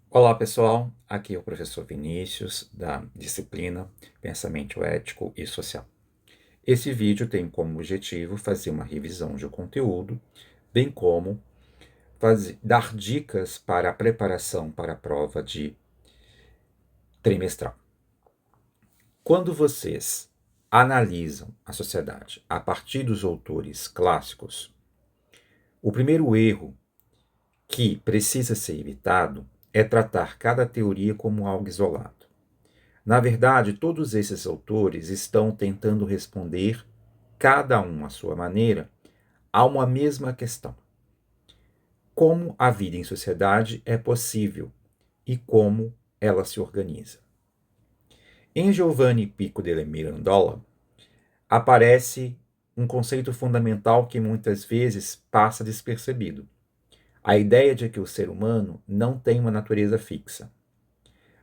Olá pessoal, aqui é o professor Vinícius da disciplina Pensamento Ético e Social. Esse vídeo tem como objetivo fazer uma revisão de conteúdo, bem como dar dicas para a preparação para a prova de trimestral. Quando vocês analisam a sociedade a partir dos autores clássicos, o primeiro erro que precisa ser evitado é tratar cada teoria como algo isolado. Na verdade, todos esses autores estão tentando responder, cada um à sua maneira, a uma mesma questão: como a vida em sociedade é possível e como ela se organiza. Em Giovanni Pico della Mirandola, aparece um conceito fundamental que muitas vezes passa despercebido: a ideia de que o ser humano não tem uma natureza fixa.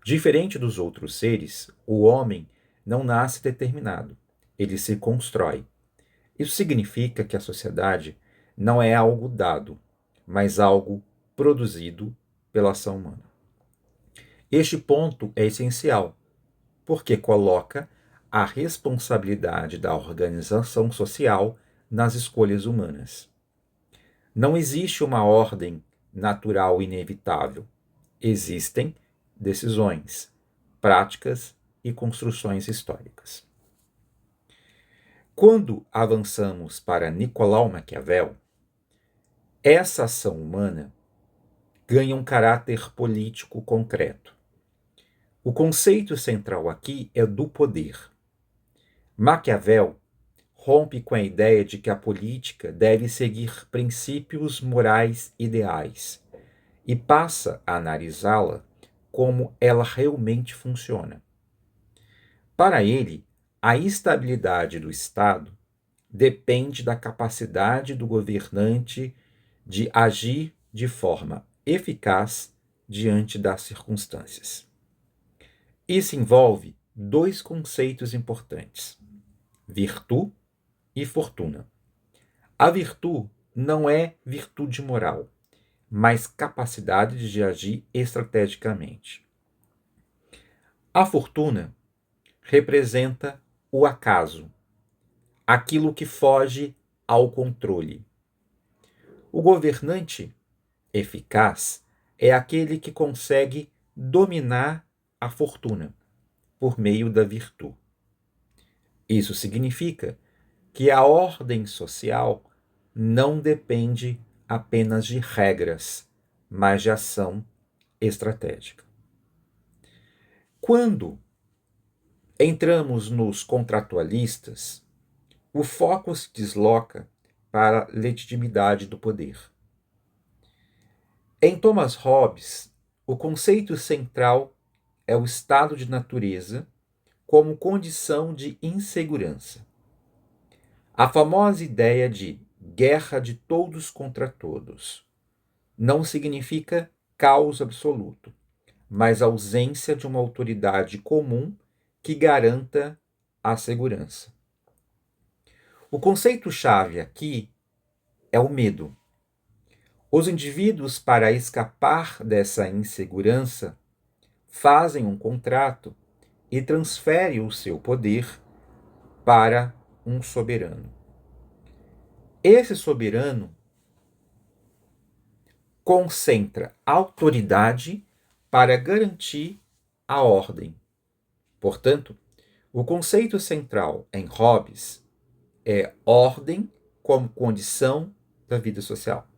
Diferente dos outros seres, o homem não nasce determinado, ele se constrói. Isso significa que a sociedade não é algo dado, mas algo produzido pela ação humana. Este ponto é essencial, porque coloca a responsabilidade da organização social nas escolhas humanas. Não existe uma ordem natural inevitável. Existem decisões, práticas e construções históricas. Quando avançamos para Nicolau Maquiavel, essa ação humana ganha um caráter político concreto. O conceito central aqui é do poder. Maquiavel rompe com a ideia de que a política deve seguir princípios morais ideais e passa a analisá-la como ela realmente funciona. Para ele, a estabilidade do Estado depende da capacidade do governante de agir de forma eficaz diante das circunstâncias. Isso envolve dois conceitos importantes: virtude e fortuna. A virtude não é virtude moral, mas capacidade de agir estrategicamente. A fortuna representa o acaso, aquilo que foge ao controle. O governante eficaz é aquele que consegue dominar a fortuna por meio da virtude. Isso significa que a ordem social não depende apenas de regras, mas de ação estratégica. Quando entramos nos contratualistas, o foco se desloca para a legitimidade do poder. Em Thomas Hobbes, o conceito central é o estado de natureza como condição de insegurança. A famosa ideia de guerra de todos contra todos não significa caos absoluto, mas ausência de uma autoridade comum que garanta a segurança. O conceito-chave aqui é o medo. Os indivíduos, para escapar dessa insegurança, fazem um contrato e transferem o seu poder para um soberano. Esse soberano concentra autoridade para garantir a ordem. Portanto, o conceito central em Hobbes é ordem como condição da vida social.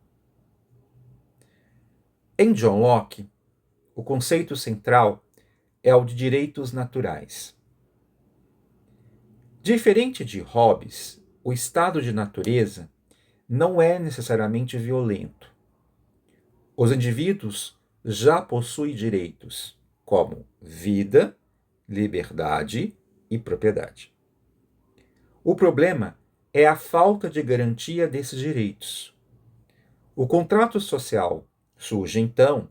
Em John Locke, o conceito central é o de direitos naturais. Diferente de Hobbes, o estado de natureza não é necessariamente violento. Os indivíduos já possuem direitos como vida, liberdade e propriedade. O problema é a falta de garantia desses direitos. O contrato social surge, então,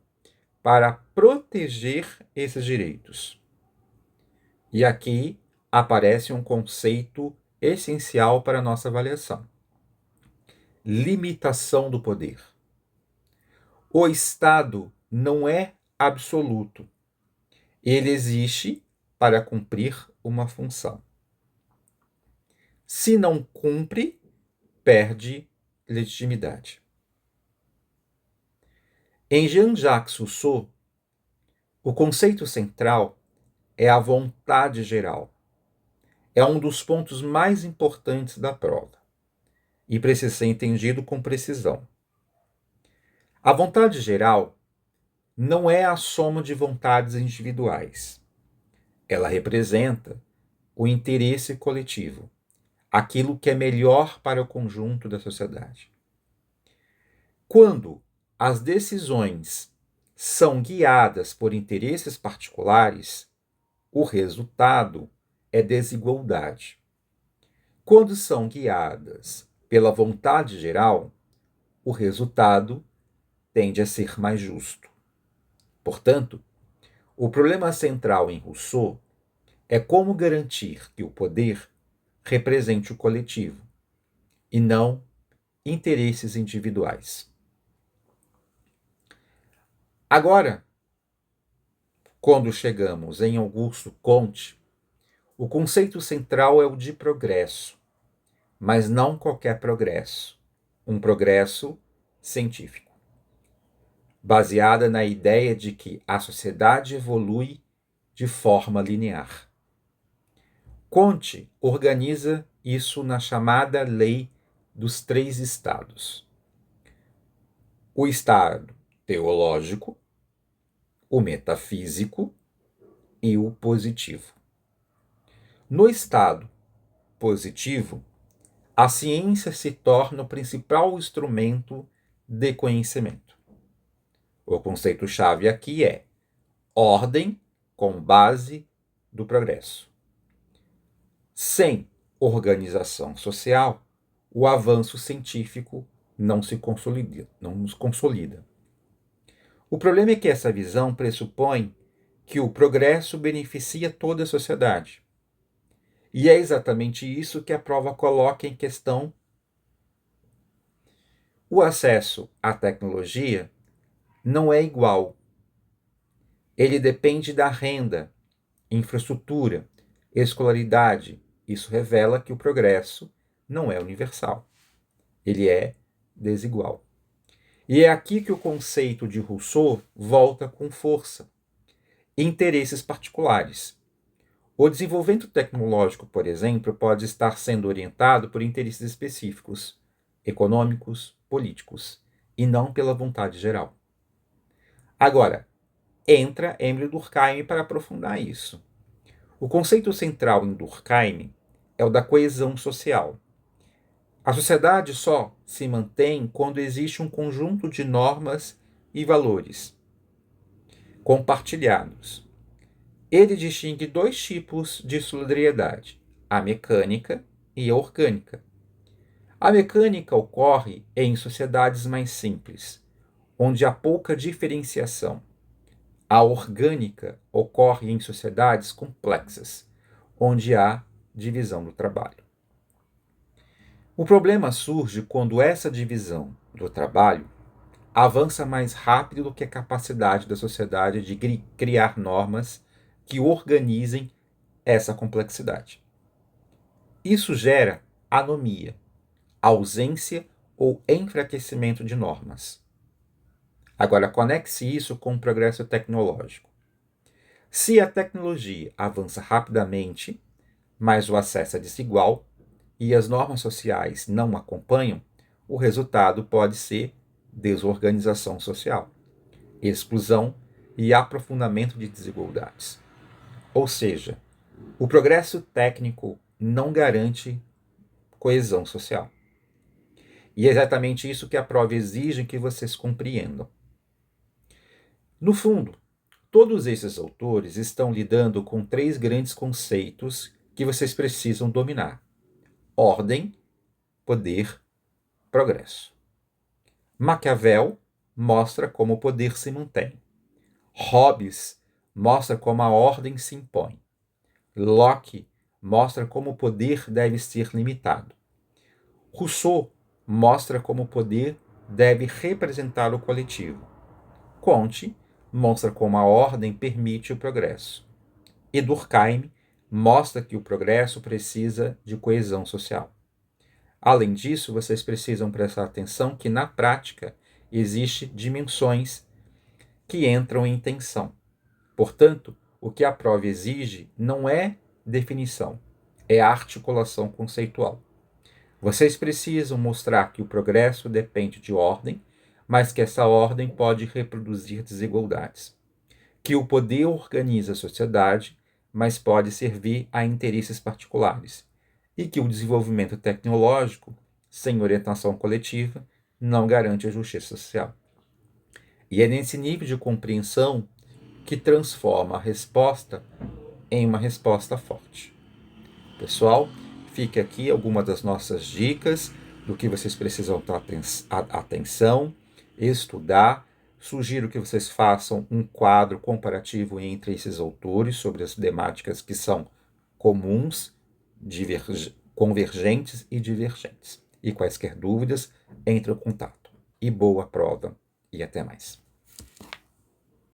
para proteger esses direitos. E aqui aparece um conceito essencial para a nossa avaliação: limitação do poder. O Estado não é absoluto. Ele existe para cumprir uma função. Se não cumpre, perde legitimidade. Em Jean-Jacques Rousseau, o conceito central é a vontade geral. É um dos pontos mais importantes da prova e precisa ser entendido com precisão. A vontade geral não é a soma de vontades individuais. Ela representa o interesse coletivo, aquilo que é melhor para o conjunto da sociedade. Quando as decisões são guiadas por interesses particulares, o resultado é desigualdade. Quando são guiadas pela vontade geral, o resultado tende a ser mais justo. Portanto, o problema central em Rousseau é como garantir que o poder represente o coletivo e não interesses individuais. Agora, quando chegamos em Augusto Comte, o conceito central é o de progresso, mas não qualquer progresso, um progresso científico, baseada na ideia de que a sociedade evolui de forma linear. Comte organiza isso na chamada Lei dos Três Estados: o estado teológico, o metafísico e o positivo. No estado positivo, a ciência se torna o principal instrumento de conhecimento. O conceito-chave aqui é ordem com base do progresso. Sem organização social, o avanço científico não se consolida. O problema é que essa visão pressupõe que o progresso beneficia toda a sociedade. E é exatamente isso que a prova coloca em questão. O acesso à tecnologia não é igual. Ele depende da renda, infraestrutura, escolaridade. Isso revela que o progresso não é universal. Ele é desigual. E é aqui que o conceito de Rousseau volta com força. Interesses particulares. O desenvolvimento tecnológico, por exemplo, pode estar sendo orientado por interesses específicos, econômicos, políticos, e não pela vontade geral. Agora, entra Emile Durkheim para aprofundar isso. O conceito central em Durkheim é o da coesão social. A sociedade só se mantém quando existe um conjunto de normas e valores compartilhados. Ele distingue dois tipos de solidariedade: a mecânica e a orgânica. A mecânica ocorre em sociedades mais simples, onde há pouca diferenciação. A orgânica ocorre em sociedades complexas, onde há divisão do trabalho. O problema surge quando essa divisão do trabalho avança mais rápido do que a capacidade da sociedade de criar normas que organizem essa complexidade. Isso gera anomia, ausência ou enfraquecimento de normas. Agora, conecte isso com o progresso tecnológico. Se a tecnologia avança rapidamente, mas o acesso é desigual e as normas sociais não acompanham, o resultado pode ser desorganização social, exclusão e aprofundamento de desigualdades. Ou seja, o progresso técnico não garante coesão social. E é exatamente isso que a prova exige que vocês compreendam. No fundo, todos esses autores estão lidando com três grandes conceitos que vocês precisam dominar: ordem, poder, progresso. Maquiavel mostra como o poder se mantém. Hobbes mostra como a ordem se impõe. Locke mostra como o poder deve ser limitado. Rousseau mostra como o poder deve representar o coletivo. Comte mostra como a ordem permite o progresso. E Durkheim mostra que o progresso precisa de coesão social. Além disso, vocês precisam prestar atenção que, na prática, existem dimensões que entram em tensão. Portanto, o que a prova exige não é definição, é articulação conceitual. Vocês precisam mostrar que o progresso depende de ordem, mas que essa ordem pode reproduzir desigualdades. Que o poder organiza a sociedade, mas pode servir a interesses particulares. E que o desenvolvimento tecnológico, sem orientação coletiva, não garante a justiça social. E é nesse nível de compreensão que transforma a resposta em uma resposta forte. Pessoal, fique aqui algumas das nossas dicas do que vocês precisam ter atenção, estudar. Sugiro que vocês façam um quadro comparativo entre esses autores sobre as temáticas que são comuns, convergentes e divergentes. E quaisquer dúvidas, entre em contato. E boa prova, e até mais.